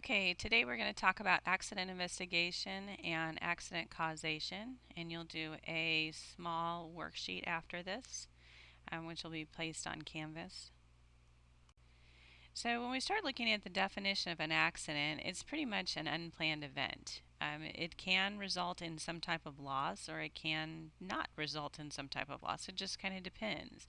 Okay, today we're going to talk about accident investigation and accident causation, and you'll do a small worksheet after this, which will be placed on Canvas. So when we start looking at the definition of an accident, it's pretty much an unplanned event. It can result in some type of loss, or it can not result in some type of loss. It just kind of depends.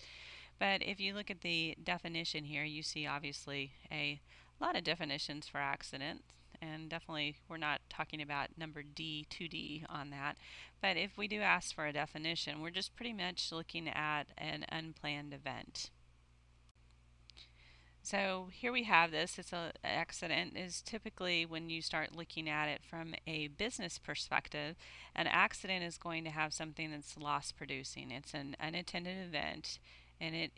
But if you look at the definition here, you see obviously a lot of definitions for accident, and definitely we're not talking about number D, 2D on that. But if we do ask for a definition, we're just pretty much looking at an unplanned event. So here we have this. It's an accident is typically, when you start looking at it from a business perspective, an accident is going to have something that's loss producing. It's an unintended event, and it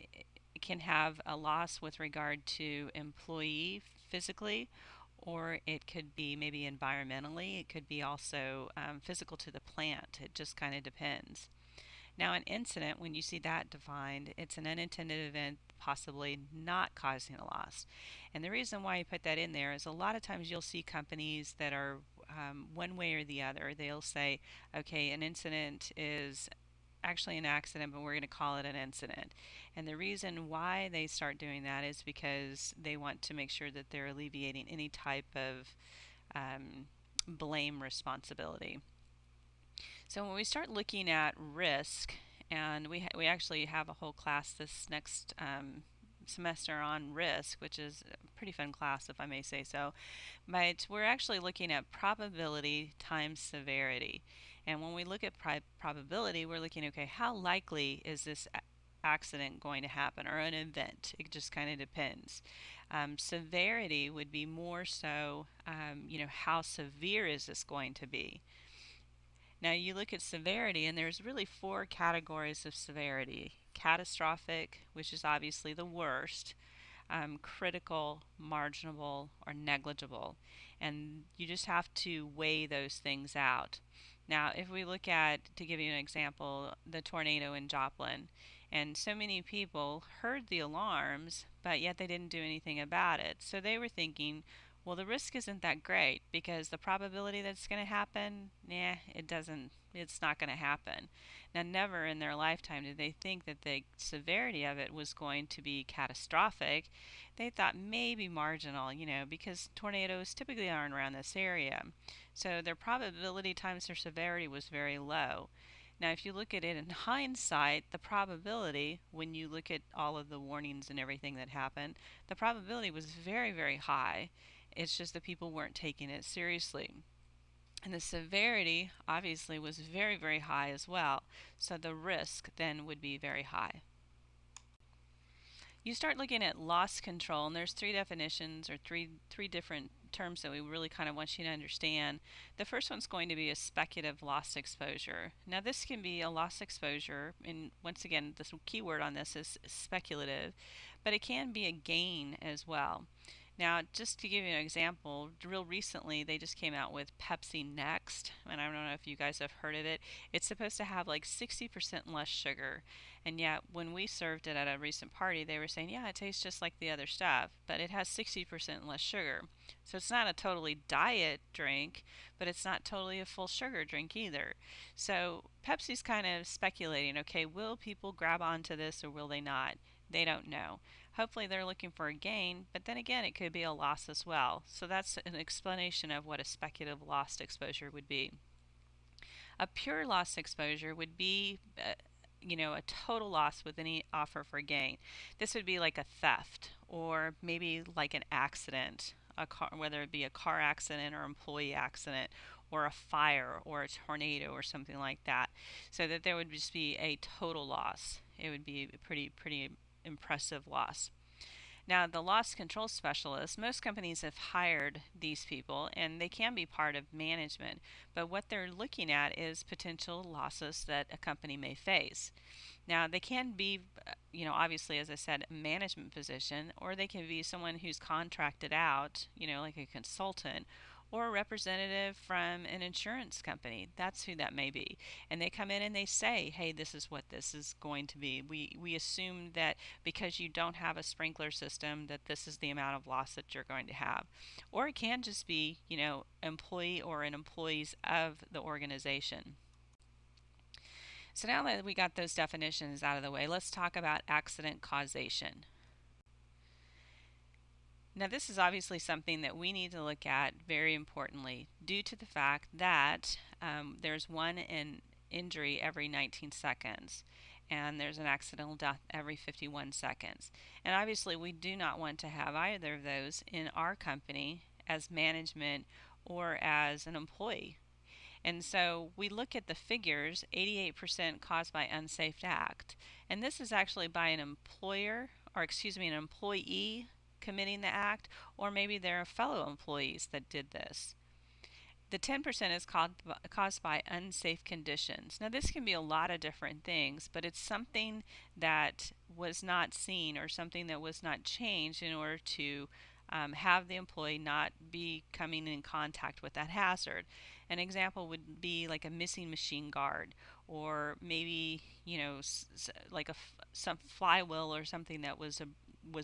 can have a loss with regard to employee physically, or it could be maybe environmentally. It could be also physical to the plant. It just kind of depends. Now, an incident, when you see that defined, it's an unintended event, possibly not causing a loss. And the reason why I put that in there is a lot of times you'll see companies that are one way or the other. They'll say, okay, an incident is actually an accident, but we're going to call it an incident. And the reason why they start doing that is because they want to make sure that they're alleviating any type of blame responsibility. So when we start looking at risk, and we actually have a whole class this next semester on risk, which is a pretty fun class if I may say so, but we're actually looking at probability times severity. And when we look at probability, we're looking, okay, how likely is this accident going to happen, or an event? It just kind of depends. Severity would be more so, how severe is this going to be? Now you look at severity, and there's really four categories of severity. Catastrophic, which is obviously the worst, critical, marginal, or negligible. And you just have to weigh those things out. Now, if we look at, to give you an example, the tornado in Joplin, and so many people heard the alarms, but yet they didn't do anything about it. So they were thinking, well, the risk isn't that great because the probability that it's going to happen, it's not going to happen. Now, never in their lifetime did they think that the severity of it was going to be catastrophic. They thought maybe marginal, because tornadoes typically aren't around this area. So their probability times their severity was very low. Now, if you look at it in hindsight, the probability, when you look at all of the warnings and everything that happened, the probability was very, very high. It's just that people weren't taking it seriously. And the severity obviously was very, very high as well. So the risk then would be very high. You start looking at loss control, and there's three definitions, or three different terms that we really kind of want you to understand. The first one's going to be a speculative loss exposure. Now this can be a loss exposure, and once again, the key word on this is speculative, but it can be a gain as well. Now, just to give you an example, real recently they just came out with Pepsi Next, and I don't know if you guys have heard of it. It's supposed to have like 60% less sugar, and yet when we served it at a recent party, they were saying, yeah, it tastes just like the other stuff, but it has 60% less sugar. So it's not a totally diet drink, but it's not totally a full sugar drink either. So Pepsi's kind of speculating, okay, will people grab onto this or will they not? They don't know. Hopefully they're looking for a gain, but then again, it could be a loss as well. So that's an explanation of what a speculative loss exposure would be. A pure loss exposure would be, a total loss with any offer for gain. This would be like a theft, or maybe like an accident, whether it be a car accident or employee accident, or a fire or a tornado or something like that. So that there would just be a total loss. It would be a pretty impressive loss. Now, the loss control specialists, most companies have hired these people and they can be part of management, but what they're looking at is potential losses that a company may face. Now, they can be, obviously, as I said, a management position, or they can be someone who's contracted out, like a consultant, or a representative from an insurance company. That's who that may be. And they come in and they say, hey, this is what this is going to be. We assume that because you don't have a sprinkler system that this is the amount of loss that you're going to have. Or it can just be, employee or an employees of the organization. So now that we got those definitions out of the way, let's talk about accident causation. Now, this is obviously something that we need to look at very importantly due to the fact that there's one injury every 19 seconds and there's an accidental death every 51 seconds. And obviously, we do not want to have either of those in our company as management or as an employee. And so we look at the figures, 88% caused by unsafe act. And this is actually by an an employee committing the act, or maybe there are fellow employees that did this. The 10% is caused by unsafe conditions. Now, this can be a lot of different things, but it's something that was not seen or something that was not changed in order to have the employee not be coming in contact with that hazard. An example would be like a missing machine guard, or maybe like some flywheel or something that was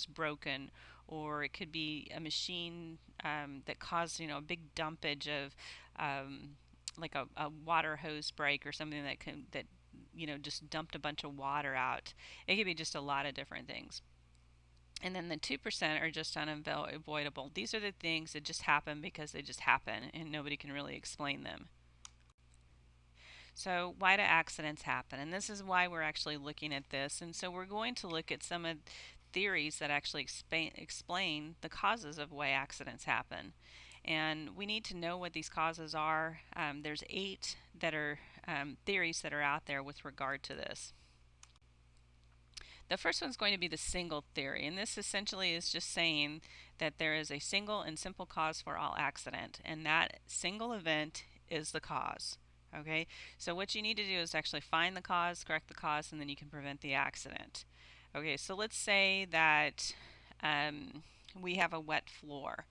broken, or it could be a machine that caused a big dumpage of like a water hose break or something that just dumped a bunch of water out. It could be just a lot of different things. And then the 2% are just unavoidable. These are the things that just happen because they just happen and nobody can really explain them. So why do accidents happen? And this is why we're actually looking at this. And so we're going to look at some of theories that actually explain the causes of why accidents happen. And we need to know what these causes are. There's 8 that are theories that are out there with regard to this. The first one's going to be the single theory, and this essentially is just saying that there is a single and simple cause for all accident, and that single event is the cause. Okay, so what you need to do is actually find the cause, correct the cause, and then you can prevent the accident. Okay, so let's say that we have a wet floor,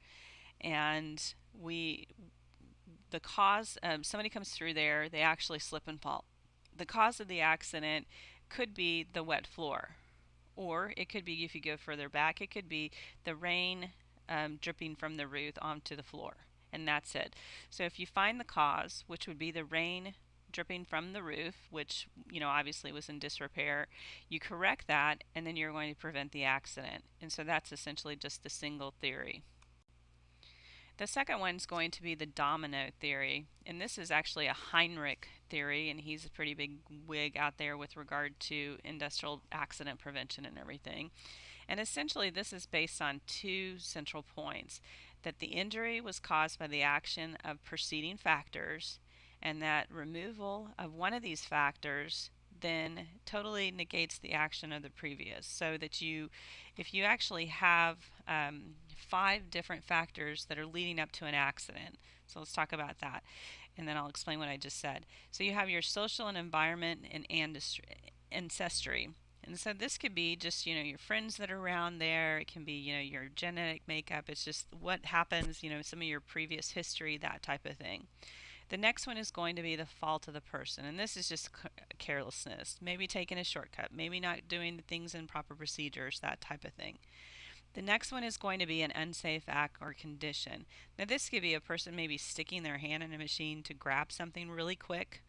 and the cause, somebody comes through there, they actually slip and fall. The cause of the accident could be the wet floor, or it could be, if you go further back, it could be the rain dripping from the roof onto the floor, and that's it. So if you find the cause, which would be the rain dripping from the roof, which obviously was in disrepair, you correct that, and then you're going to prevent the accident. And so that's essentially just the single theory. The second one is going to be the domino theory, and this is actually a Heinrich theory, and he's a pretty big wig out there with regard to industrial accident prevention and everything. And essentially this is based on 2 central points: that the injury was caused by the action of preceding factors, and that removal of one of these factors then totally negates the action of the previous. So that if you actually have 5 different factors that are leading up to an accident, so let's talk about that, and then I'll explain what I just said. So you have your social and environment and ancestry. And so this could be just, your friends that are around there. It can be, your genetic makeup. It's just what happens, some of your previous history, that type of thing. The next one is going to be the fault of the person, and this is just carelessness, maybe taking a shortcut, maybe not doing the things in proper procedures, that type of thing. The next one is going to be an unsafe act or condition. Now this could be a person maybe sticking their hand in a machine to grab something really quick,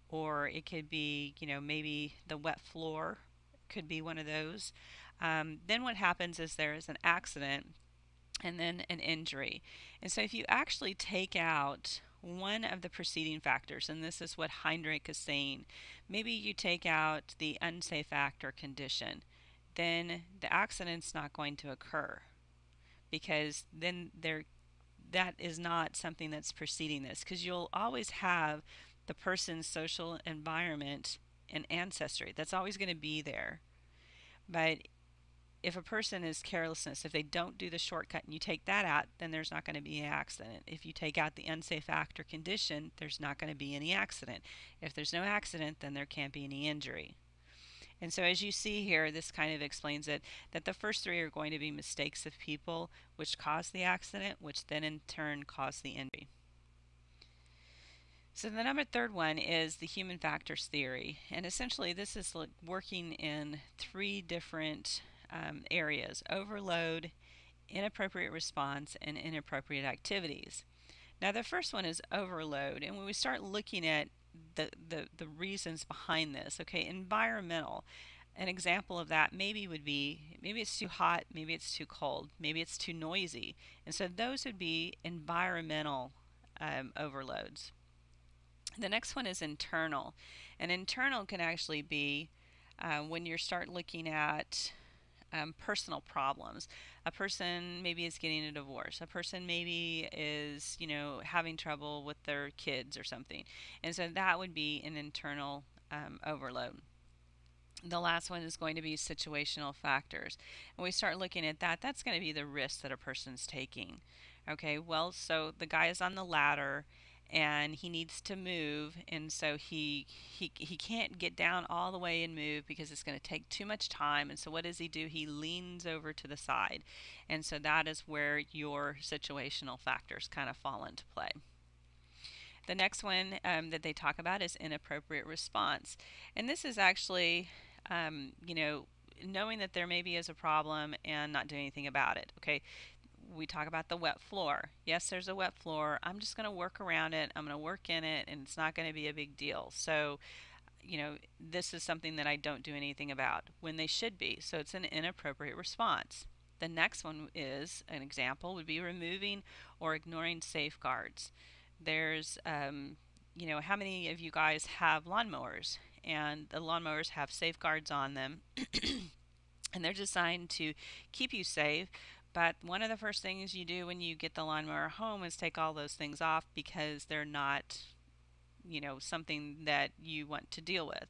or it could be, maybe the wet floor could be one of those. Then what happens is there is an accident and then an injury. And so if you actually take out one of the preceding factors, and this is what Heinrich is saying, maybe you take out the unsafe act or condition, then the accident's not going to occur, because then that is not something that's preceding this, because you'll always have the person's social environment and ancestry. That's always going to be there. But if a person is carelessness, if they don't do the shortcut and you take that out, then there's not going to be an accident. If you take out the unsafe act or condition, there's not going to be any accident. If there's no accident, then there can't be any injury. And so as you see here, this kind of explains it, that the first 3 are going to be mistakes of people which cause the accident, which then in turn cause the injury. So the number third one is the human factors theory, and essentially this is working in three different areas: overload, inappropriate response, and inappropriate activities. Now the first one is overload, and when we start looking at the reasons behind this, okay, environmental. An example of that maybe would be maybe it's too hot, maybe it's too cold, maybe it's too noisy. And so those would be environmental overloads. The next one is internal. And internal can actually be when you start looking at personal problems. A person maybe is getting a divorce. A person maybe is, having trouble with their kids or something. And so that would be an internal overload. The last one is going to be situational factors. And we start looking at that, that's going to be the risk that a person's taking. Okay, well, so the guy is on the ladder and he needs to move, and so he can't get down all the way and move because it's going to take too much time. And so what does he do? He leans over to the side. And so that is where your situational factors kind of fall into play. The next one that they talk about is inappropriate response. And this is actually, knowing that there maybe is a problem and not doing anything about it. Okay, we talk about the wet floor. Yes, there's a wet floor. I'm just going to work around it. I'm going to work in it, and it's not going to be a big deal. So, this is something that I don't do anything about when they should be. So it's an inappropriate response. The next one is an example would be removing or ignoring safeguards. There's, how many of you guys have lawnmowers? And the lawnmowers have safeguards on them, and they're designed to keep you safe. But one of the first things you do when you get the lawnmower home is take all those things off because they're not, something that you want to deal with.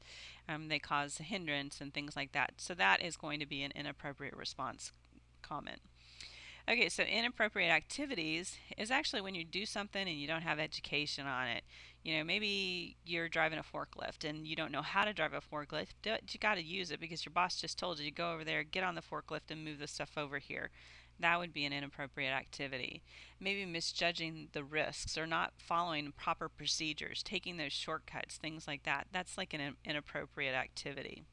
They cause a hindrance and things like that. So that is going to be an inappropriate response comment. Okay, so inappropriate activities is actually when you do something and you don't have education on it. Maybe you're driving a forklift and you don't know how to drive a forklift, but you got to use it because your boss just told you to go over there, get on the forklift, and move the stuff over here. That would be an inappropriate activity. Maybe misjudging the risks or not following proper procedures, taking those shortcuts, things like that. That's like an inappropriate activity.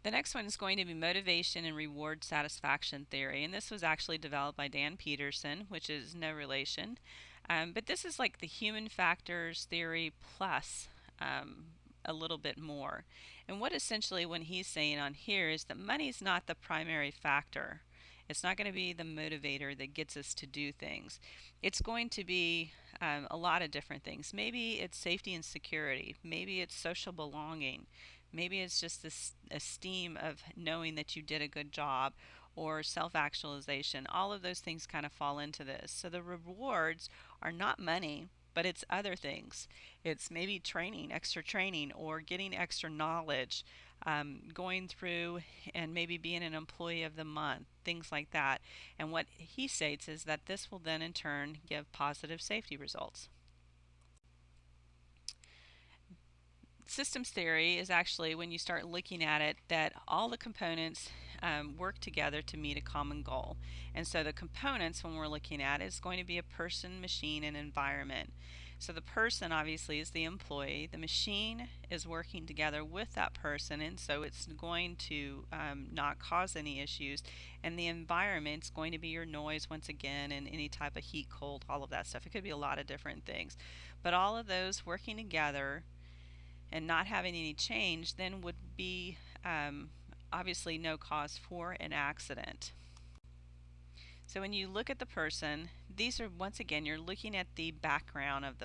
The next one is going to be motivation and reward satisfaction theory, and this was actually developed by Dan Peterson, which is no relation. But this is like the human factors theory plus a little bit more. And what essentially what he's saying on here is that money is not the primary factor. It's not going to be the motivator that gets us to do things. It's going to be a lot of different things. Maybe it's safety and security. Maybe it's social belonging. Maybe it's just this esteem of knowing that you did a good job, or self actualization. All of those things kind of fall into this. So the rewards are not money, but it's other things. It's maybe training, extra training, or getting extra knowledge, going through and maybe being an employee of the month, things like that. And what he states is that this will then in turn give positive safety results. Systems theory is actually when you start looking at it that all the components work together to meet a common goal. And so the components when we're looking at it is going to be a person, machine, and environment. So the person obviously is the employee. The machine is working together with that person, and so it's going to not cause any issues. And the environment is going to be your noise once again, and any type of heat, cold, all of that stuff. It could be a lot of different things. But all of those working together and not having any change then would be obviously no cause for an accident. So when you look at the person, these are once again you're looking at the background of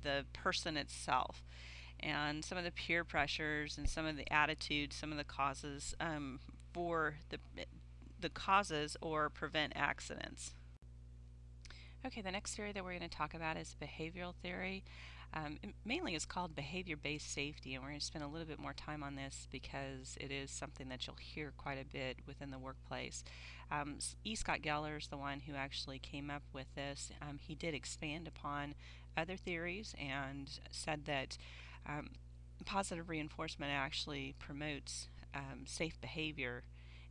the person itself, and some of the peer pressures and some of the attitudes, some of the causes for the causes or prevent accidents. Okay, the next theory that we're going to talk about is behavioral theory. It mainly is called behavior-based safety, and we're going to spend a little bit more time on this because it is something that you'll hear quite a bit within the workplace. E. Scott Geller is the one who actually came up with this. He did expand upon other theories and said that positive reinforcement actually promotes safe behavior,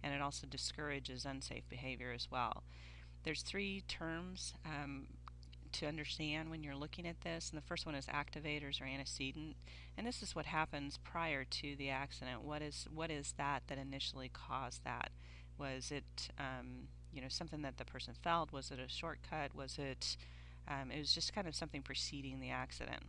and it also discourages unsafe behavior as well. There's three terms to understand when you're looking at this. And the first one is activators or antecedent, and this is what happens prior to the accident. What is that initially caused that? Was it something that the person felt? Was it a shortcut? Was it it was just kind of something preceding the accident.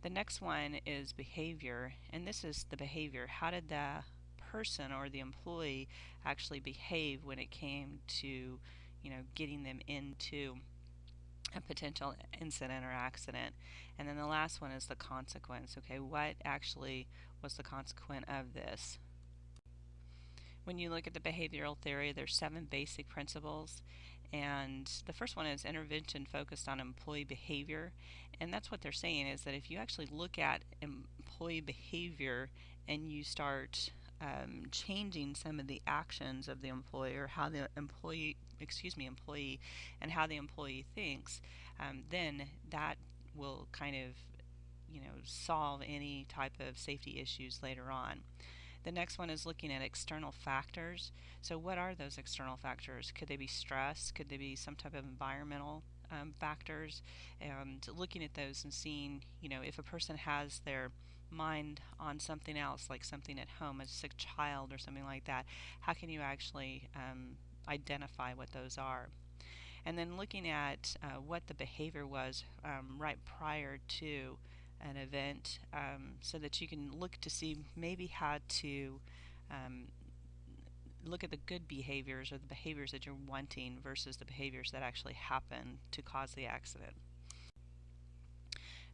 The next one is behavior, and this is the behavior. How did the person or the employee actually behave when it came to getting them into a potential incident or accident? And then the last one is the consequence. Okay, what actually was the consequence of this? When you look at the behavioral theory, there's 7 basic principles, and the first one is intervention focused on employee behavior. And that's what they're saying, is that if you actually look at employee behavior and you start changing some of the actions of the employer, how the employee and how the employee thinks, then that will kind of solve any type of safety issues later on. The next one is looking at external factors. So what are those external factors? Could they be stress? Could they be some type of environmental factors? And looking at those and seeing, if a person has their mind on something else, like something at home, a sick child or something like that, how can you actually identify what those are? And then looking at what the behavior was right prior to an event, so that you can look to see maybe how to um, look at the good behaviors or the behaviors that you're wanting versus the behaviors that actually happen to cause the accident.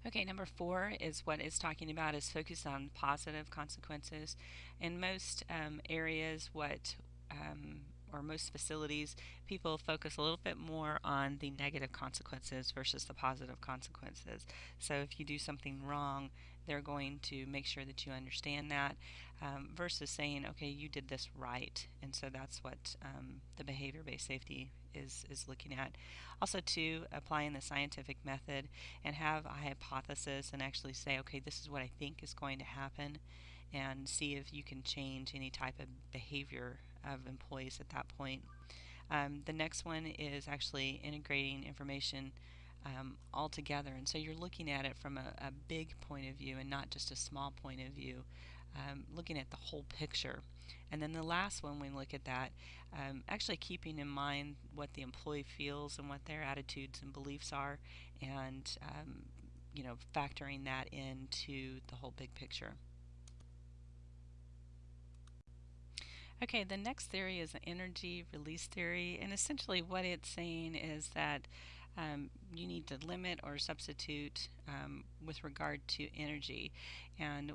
Okay, number 4 is what it's talking about is focus on positive consequences. In most areas, or most facilities, people focus a little bit more on the negative consequences versus the positive consequences. So if you do something wrong, they're going to make sure that you understand that, versus saying, okay, you did this right. And so that's what the behavior-based safety is looking at. Also, too, applying the scientific method and have a hypothesis and actually say, okay, this is what I think is going to happen, and see if you can change any type of behavior of employees at that point. The next one is actually integrating information all together, and so you're looking at it from a big point of view and not just a small point of view, looking at the whole picture. And then the last one, we look at that, actually keeping in mind what the employee feels and what their attitudes and beliefs are, and factoring that into the whole big picture. Okay, the next theory is the energy release theory, and essentially what it's saying is that you need to limit or substitute with regard to energy, and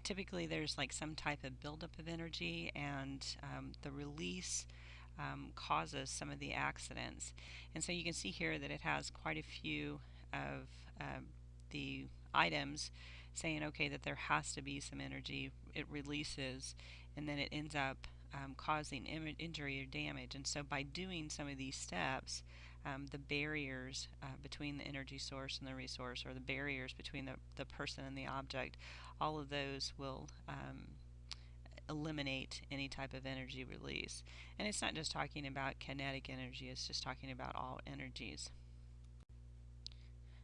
typically there's like some type of buildup of energy, and the release causes some of the accidents. And so you can see here that it has quite a few of the items saying, okay, that there has to be some energy. It releases, and then it ends up causing injury or damage. And so by doing some of these steps, the barriers between the energy source and the resource, or the barriers between the person and the object, all of those will eliminate any type of energy release. And it's not just talking about kinetic energy, it's just talking about all energies.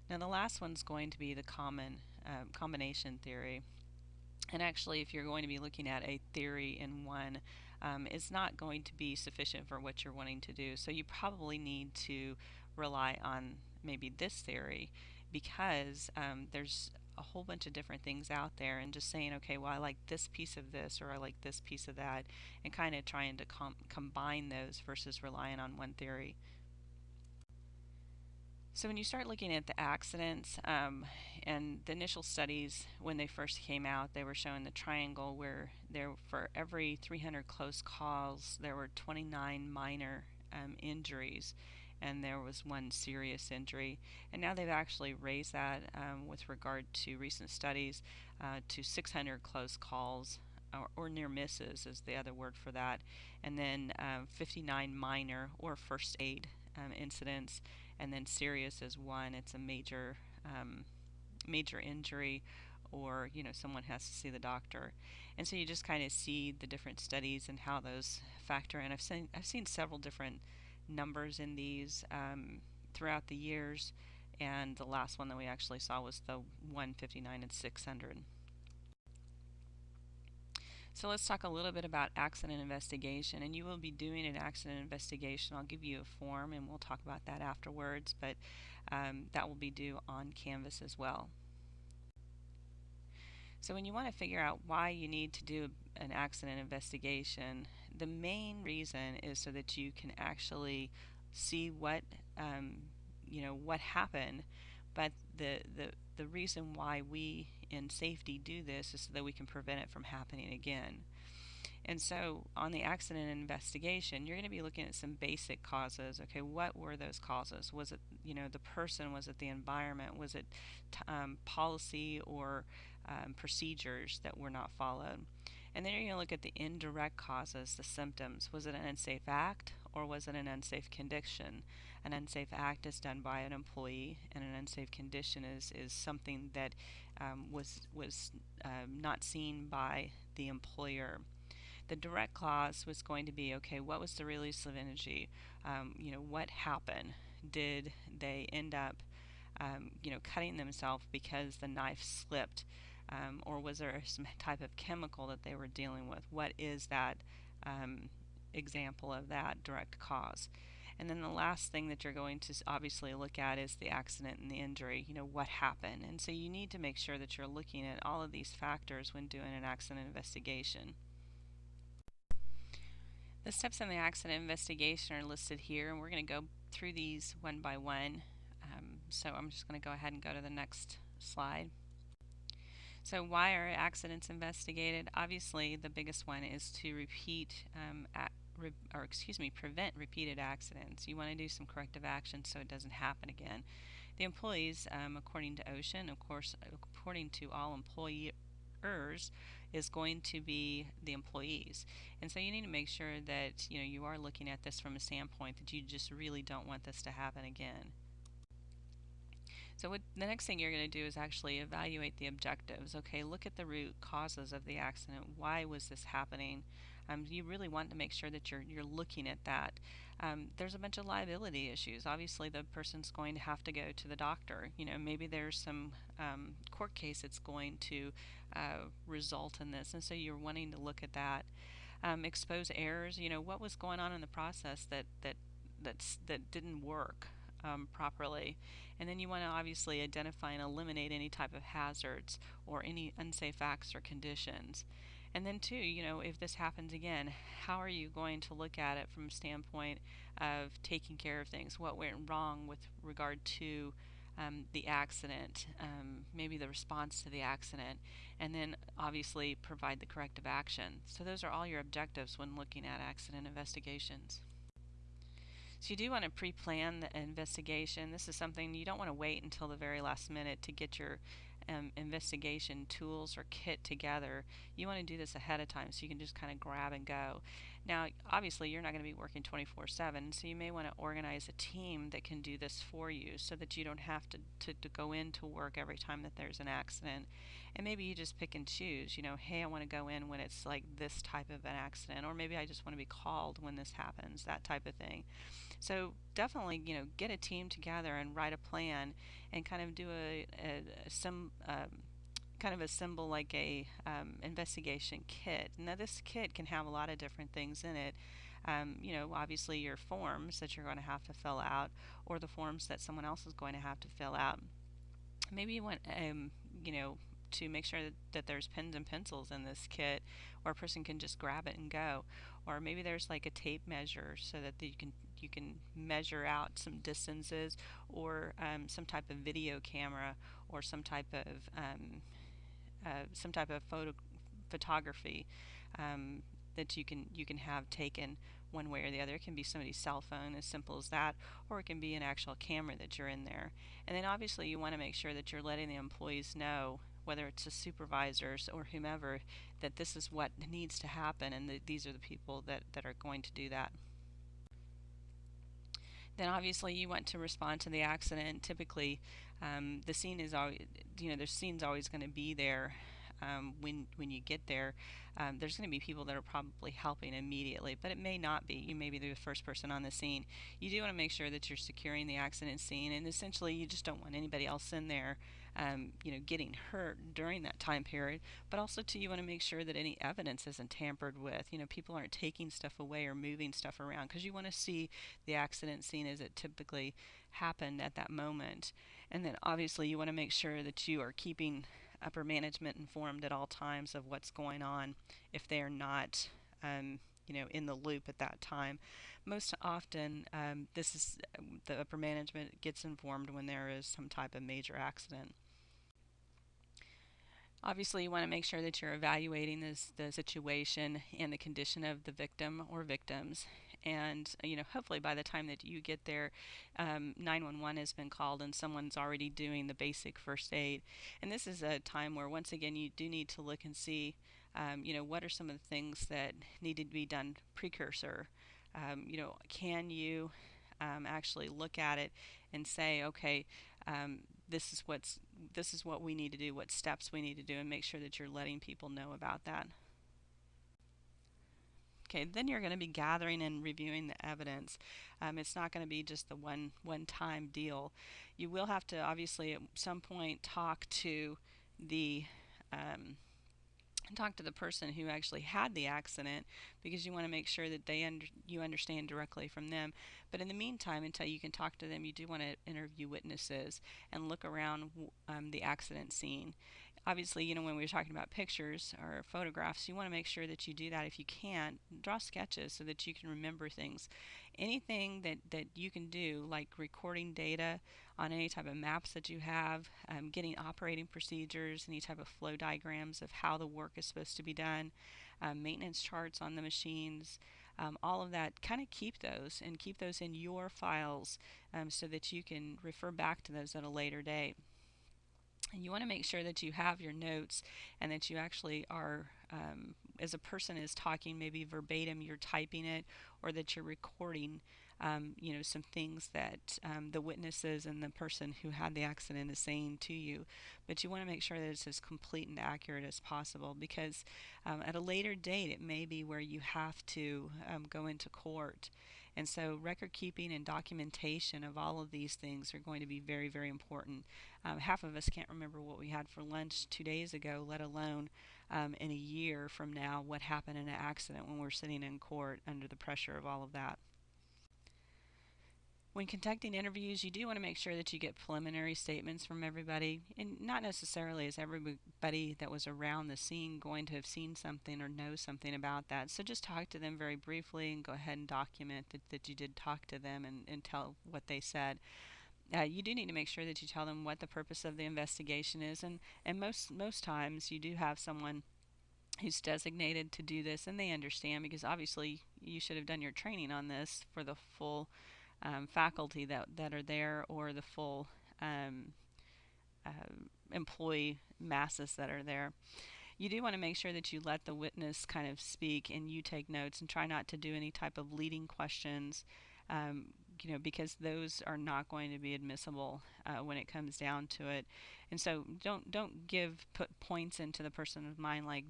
Now the last one's going to be the combination theory. And actually, if you're going to be looking at a theory in one, it's not going to be sufficient for what you're wanting to do. So you probably need to rely on maybe this theory, because there's a whole bunch of different things out there, and just saying, okay, well, I like this piece of this, or I like this piece of that, and kind of trying to combine those versus relying on one theory. So when you start looking at the accidents, and the initial studies, when they first came out, they were showing the triangle where there, for every 300 close calls, there were 29 minor injuries, and there was one serious injury. And now they've actually raised that, with regard to recent studies, to 600 close calls, or near misses is the other word for that, and then 59 minor or first aid incidents, and then serious is one. It's a major injury, or someone has to see the doctor. And so you just kind of see the different studies and how those factor in. I've seen several different numbers in these throughout the years, and the last one that we actually saw was the 159 and 600. So let's talk a little bit about accident investigation, and you will be doing an accident investigation. I'll give you a form and we'll talk about that afterwards, but that will be due on Canvas as well. So when you want to figure out why you need to do an accident investigation, the main reason is so that you can actually see what what happened. But the reason why we in safety do this is so that we can prevent it from happening again. And so on the accident investigation, you're going to be looking at some basic causes. Okay, what were those causes? Was it, the person? Was it the environment? Was it policy or procedures that were not followed? And then you're going to look at the indirect causes, the symptoms. Was it an unsafe act or was it an unsafe condition? An unsafe act is done by an employee, and an unsafe condition is something that was not seen by the employer. The direct cause was going to be, okay, what was the release of energy? What happened? Did they end up, cutting themselves because the knife slipped? Or was there some type of chemical that they were dealing with? What is that example of that direct cause? And then the last thing that you're going to obviously look at is the accident and the injury. What happened? And so you need to make sure that you're looking at all of these factors when doing an accident investigation. The steps in the accident investigation are listed here, and we're going to go through these one by one. So I'm just going to go ahead and go to the next slide. So why are accidents investigated? Obviously, the biggest one is to prevent repeated accidents. You want to do some corrective action so it doesn't happen again. The employees, according to OSHA, of course, according to all employers, is going to be the employees. And so you need to make sure that you are looking at this from a standpoint that you just really don't want this to happen again. So the next thing you're going to do is actually evaluate the objectives. Okay, look at the root causes of the accident. Why was this happening? You really want to make sure that you're looking at that. There's a bunch of liability issues. Obviously, the person's going to have to go to the doctor. Maybe there's some court case that's going to result in this, and so you're wanting to look at that. Expose errors. What was going on in the process that didn't work properly. And then you want to obviously identify and eliminate any type of hazards or any unsafe acts or conditions. And then too, if this happens again, how are you going to look at it from a standpoint of taking care of things? What went wrong with regard to the accident, maybe the response to the accident, and then obviously provide the corrective action. So those are all your objectives when looking at accident investigations. So you do want to pre-plan the investigation. This is something you don't want to wait until the very last minute to get your investigation tools or kit together. You want to do this ahead of time so you can just kind of grab and go. Now, obviously, you're not going to be working 24/7, so you may want to organize a team that can do this for you so that you don't have to go into work every time that there's an accident. And maybe you just pick and choose, hey, I want to go in when it's like this type of an accident, or maybe I just want to be called when this happens, that type of thing. So definitely, get a team together and write a plan and kind of do kind of assemble like a investigation kit. Now this kit can have a lot of different things in it. Obviously your forms that you're going to have to fill out, or the forms that someone else is going to have to fill out. Maybe you want, to make sure that there's pens and pencils in this kit, or a person can just grab it and go. Or maybe there's like a tape measure so that you can measure out some distances, or some type of video camera, or some type of photography that you can have taken one way or the other. It can be somebody's cell phone, as simple as that, or it can be an actual camera that you're in there. And then obviously you want to make sure that you're letting the employees know, whether it's the supervisors or whomever, that this is what needs to happen, and that these are the people that are going to do that. Then obviously you want to respond to the accident. Typically, the scene is always, the scene's always going to be there when you get there, there's going to be people that are probably helping immediately, but it may not be. You may be the first person on the scene. You do want to make sure that you're securing the accident scene, and essentially you just don't want anybody else in there, getting hurt during that time period. But also, too, you want to make sure that any evidence isn't tampered with. People aren't taking stuff away or moving stuff around, because you want to see the accident scene as it typically happened at that moment. And then obviously you want to make sure that you are keeping upper management informed at all times of what's going on if they're not in the loop at that time. Most often, this is the upper management gets informed when there is some type of major accident. Obviously, you want to make sure that you're evaluating the situation and the condition of the victim or victims. And, hopefully by the time that you get there, 911 has been called and someone's already doing the basic first aid. And this is a time where, once again, you do need to look and see, what are some of the things that need to be done precursor. Can you actually look at it and say, okay, this is what we need to do, what steps we need to do, and make sure that you're letting people know about that. Okay, then you're going to be gathering and reviewing the evidence. It's not going to be just the one time deal. You will have to obviously at some point the um, talk to the person who actually had the accident, because you want to make sure that you understand directly from them. But in the meantime, until you can talk to them, you do want to interview witnesses and look around the accident scene. Obviously, when we were talking about pictures or photographs, you want to make sure that you do that. If you can, draw sketches so that you can remember things. Anything that you can do, like recording data on any type of maps that you have, getting operating procedures, any type of flow diagrams of how the work is supposed to be done, maintenance charts on the machines, all of that, kind of keep those in your files, so that you can refer back to those at a later date. And you want to make sure that you have your notes and that you actually are, as a person is talking, maybe verbatim, you're typing it, or that you're recording, some things that the witnesses and the person who had the accident is saying to you. But you want to make sure that it's as complete and accurate as possible, because at a later date, it may be where you have to go into court. And so record keeping and documentation of all of these things are going to be very, very important. Half of us can't remember what we had for lunch 2 days ago, let alone in a year from now what happened in an accident, when we're sitting in court under the pressure of all of that. When conducting interviews, you do want to make sure that you get preliminary statements from everybody, and not necessarily is everybody that was around the scene going to have seen something or know something about that. So just talk to them very briefly and go ahead and document that you did talk to them, and tell what they said. You do need to make sure that you tell them what the purpose of the investigation is, and most times you do have someone who's designated to do this, and they understand, because obviously you should have done your training on this for the full faculty that are there, or the full um, uh, employee masses that are there. You do want to make sure that you let the witness kind of speak and you take notes, and try not to do any type of leading questions, because those are not going to be admissible when it comes down to it. And so don't put points into the person's mind like,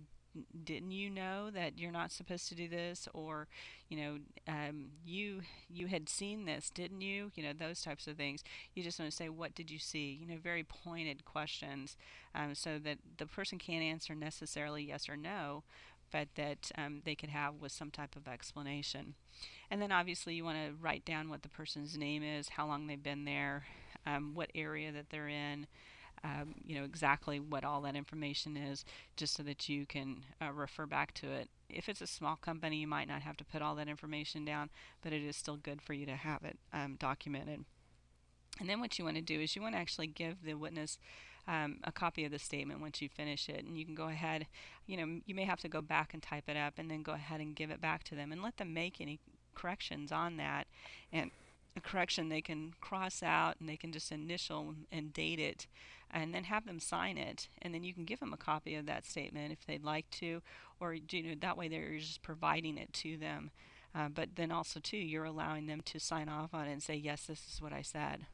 didn't you know that you're not supposed to do this, or you had seen this, didn't you, those types of things. You just want to say, what did you see, very pointed questions, so that the person can't answer necessarily yes or no, but that they could have with some type of explanation. And then obviously you want to write down what the person's name is, how long they've been there, what area that they're in, exactly what all that information is, just so that you can refer back to it. If it's a small company, you might not have to put all that information down, but it is still good for you to have it documented. And then what you want to do is you want to actually give the witness a copy of the statement once you finish it. And you can go ahead, you may have to go back and type it up, and then go ahead and give it back to them and let them make any corrections on that. And a correction they can cross out, and they can just initial and date it, and then have them sign it, and then you can give them a copy of that statement if they'd like to, or that way they're just providing it to them. But then also too, you're allowing them to sign off on it and say, yes, this is what I said.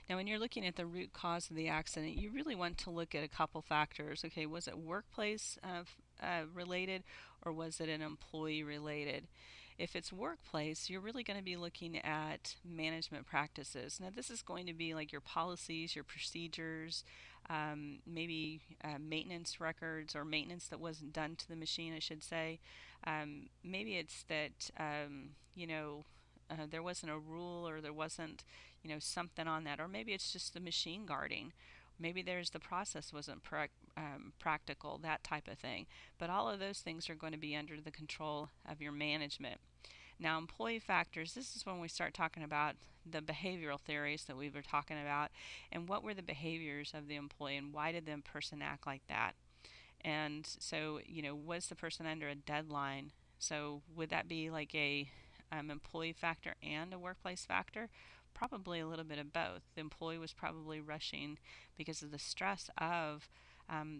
Now, when you're looking at the root cause of the accident, you really want to look at a couple factors. Okay, was it workplace related, or was it an employee related? If it's workplace, you're really going to be looking at management practices. Now, this is going to be like your policies, your procedures, maybe maintenance records or maintenance that wasn't done to the machine, I should say. Maybe it's that, there wasn't a rule, or there wasn't, something on that. Or maybe it's just the machine guarding. Maybe there's the process wasn't practical, that type of thing. But all of those things are going to be under the control of your management. Now, employee factors, this is when we start talking about the behavioral theories that we were talking about, and what were the behaviors of the employee, and why did the person act like that? And so, was the person under a deadline? So, would that be like a employee factor and a workplace factor? Probably a little bit of both. The employee was probably rushing because of the stress of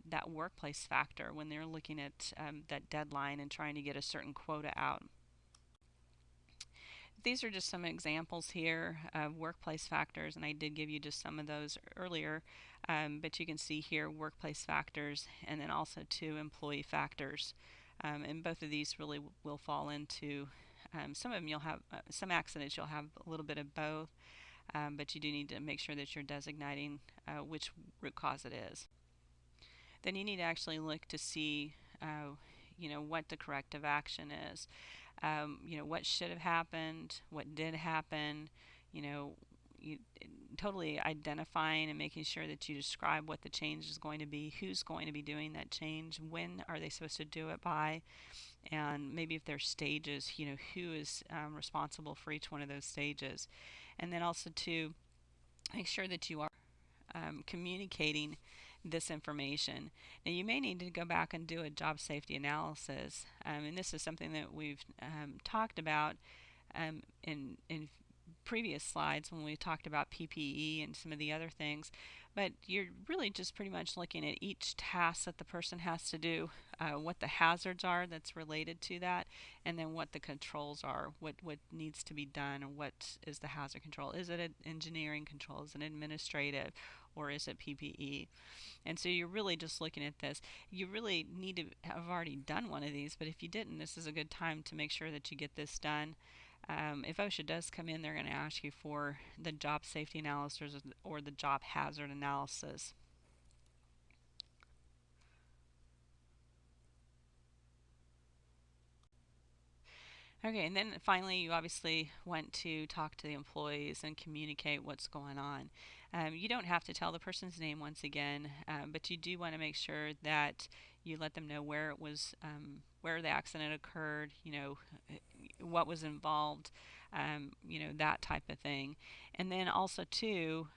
that workplace factor when they're looking at that deadline and trying to get a certain quota out. These are just some examples here of workplace factors, and I did give you just some of those earlier, but you can see here workplace factors and then also two employee factors. And both of these really will fall into some of them. You'll have some accidents, you'll have a little bit of both, but you do need to make sure that you're designating which root cause it is. Then you need to actually look to see what the corrective action is. What should have happened, what did happen, you know, you totally identifying and making sure that you describe what the change is going to be, who's going to be doing that change, when are they supposed to do it by, and maybe if there's stages, who is responsible for each one of those stages. And then also to make sure that you are communicating this information. Now, you may need to go back and do a job safety analysis, and this is something that we've talked about in previous slides when we talked about PPE and some of the other things. But you're really just pretty much looking at each task that the person has to do, what the hazards are that's related to that, and then what the controls are, what needs to be done, and what is the hazard control. Is it an engineering control? Is it administrative? Or is it PPE? And so you're really just looking at this. You really need to have already done one of these, but if you didn't, this is a good time to make sure that you get this done. If OSHA does come in, they're going to ask you for the job safety analysis or the job hazard analysis. Okay, and then finally, you obviously want to talk to the employees and communicate what's going on. You don't have to tell the person's name once again, but you do want to make sure that you let them know where it was, where the accident occurred, what was involved, that type of thing. And then also too,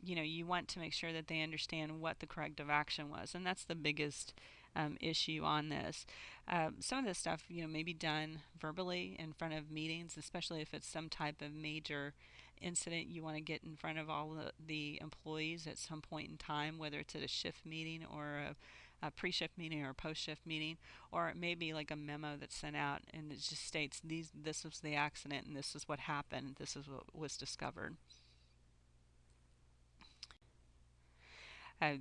you want to make sure that they understand what the corrective action was, and that's the biggest issue on this. Some of this stuff, may be done verbally in front of meetings, especially if it's some type of major incident. You want to get in front of all the employees at some point in time, whether it's at a shift meeting or a pre-shift meeting or a post-shift meeting, or it may be like a memo that's sent out and it just states this was the accident and this is what happened, this is what was discovered. Uh,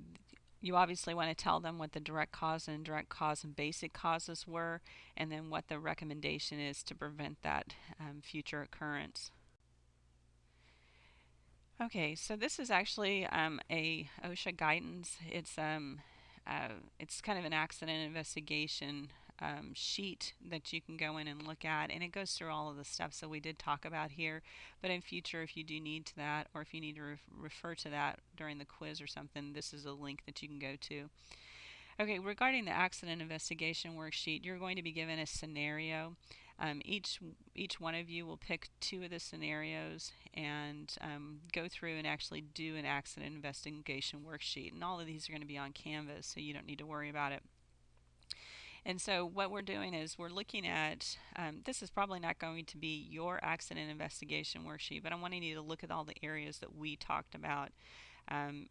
you obviously want to tell them what the direct cause and indirect cause and basic causes were, and then what the recommendation is to prevent that future occurrence. Okay, so this is actually a OSHA guidance. It's kind of an accident investigation sheet that you can go in and look at, and it goes through all of the steps that we did talk about here. But in future, if you do need to that, or if you need to refer to that during the quiz or something, this is a link that you can go to. Okay, regarding the accident investigation worksheet, you're going to be given a scenario. Each one of you will pick two of the scenarios and go through and actually do an accident investigation worksheet. And all of these are going to be on Canvas, so you don't need to worry about it. And so what we're doing is we're looking at, this is probably not going to be your accident investigation worksheet, but I'm wanting you to look at all the areas that we talked about.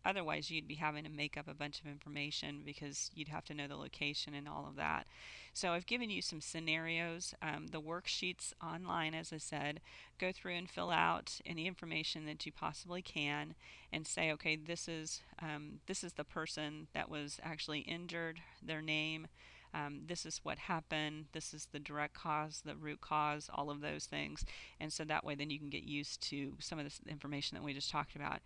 Otherwise, you'd be having to make up a bunch of information because you'd have to know the location and all of that. So I've given you some scenarios. The worksheets online, as I said, go through and fill out any information that you possibly can, and say, okay, this is the person that was actually injured, their name. This is what happened. This is the direct cause, the root cause, all of those things. And so that way, then you can get used to some of this information that we just talked about.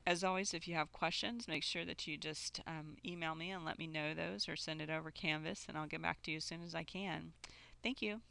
As always, if you have questions, make sure that you just email me and let me know those, or send it over Canvas, and I'll get back to you as soon as I can. Thank you.